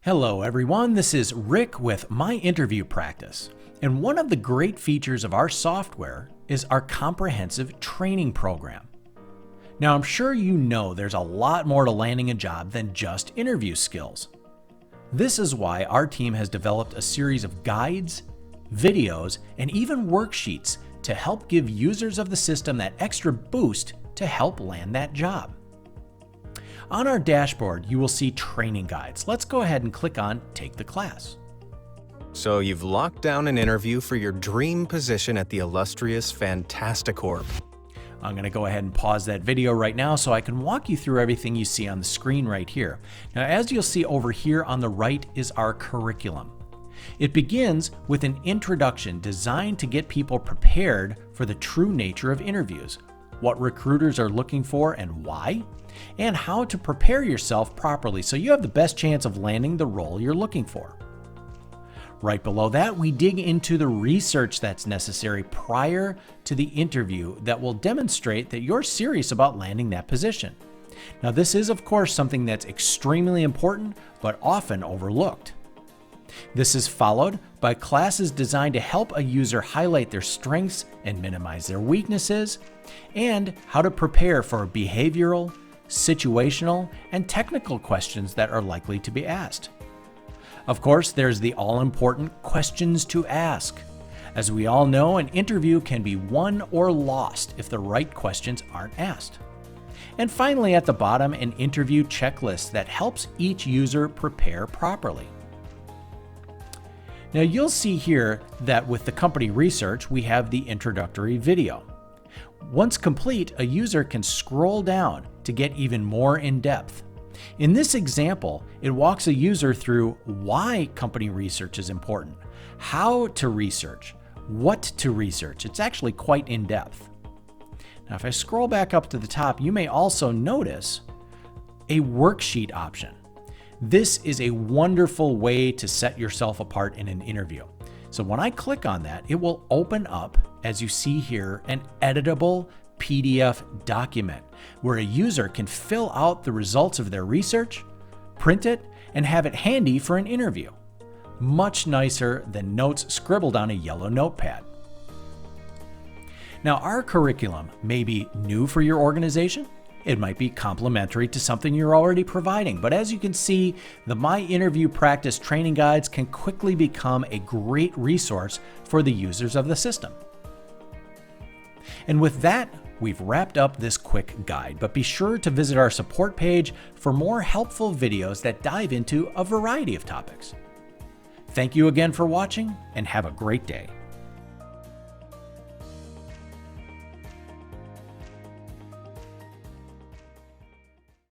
Hello everyone, this is Rick with My Interview Practice. And one of the great features of our software is our comprehensive training program. Now I'm sure you know there's a lot more to landing a job than just interview skills. This is why our team has developed a series of guides, videos, and even worksheets to help give users of the system that extra boost to help land that job. On our dashboard, you will see training guides. Let's go ahead and click on Take the Class. So you've locked down an interview for your dream position at the illustrious Fantasticorp. I'm going to go ahead and pause that video right now so I can walk you through everything you see on the screen right here. Now, as you'll see over here on the right is our curriculum. It begins with an introduction designed to get people prepared for the true nature of interviews, what recruiters are looking for and why, and how to prepare yourself properly so you have the best chance of landing the role you're looking for. Right below that, we dig into the research that's necessary prior to the interview that will demonstrate that you're serious about landing that position. Now, this is, of course, something that's extremely important, but often overlooked. This is followed by classes designed to help a user highlight their strengths and minimize their weaknesses, and how to prepare for behavioral, situational, and technical questions that are likely to be asked. Of course, there's the all-important questions to ask. As we all know, an interview can be won or lost if the right questions aren't asked. And finally, at the bottom, an interview checklist that helps each user prepare properly. Now, you'll see here that with the company research, we have the introductory video. Once complete, a user can scroll down to get even more in depth. In this example, it walks a user through why company research is important, how to research, what to research. It's actually quite in depth. Now, if I scroll back up to the top, you may also notice a worksheet option. This is a wonderful way to set yourself apart in an interview. So when I click on that, it will open up, as you see here, an editable PDF document where a user can fill out the results of their research, print it, and have it handy for an interview. Much nicer than notes scribbled on a yellow notepad. Now, our curriculum may be new for your organization. It might be complementary to something you're already providing, but as you can see, the My Interview Practice training guides can quickly become a great resource for the users of the system. And with that, we've wrapped up this quick guide, but be sure to visit our support page for more helpful videos that dive into a variety of topics. Thank you again for watching, and have a great day.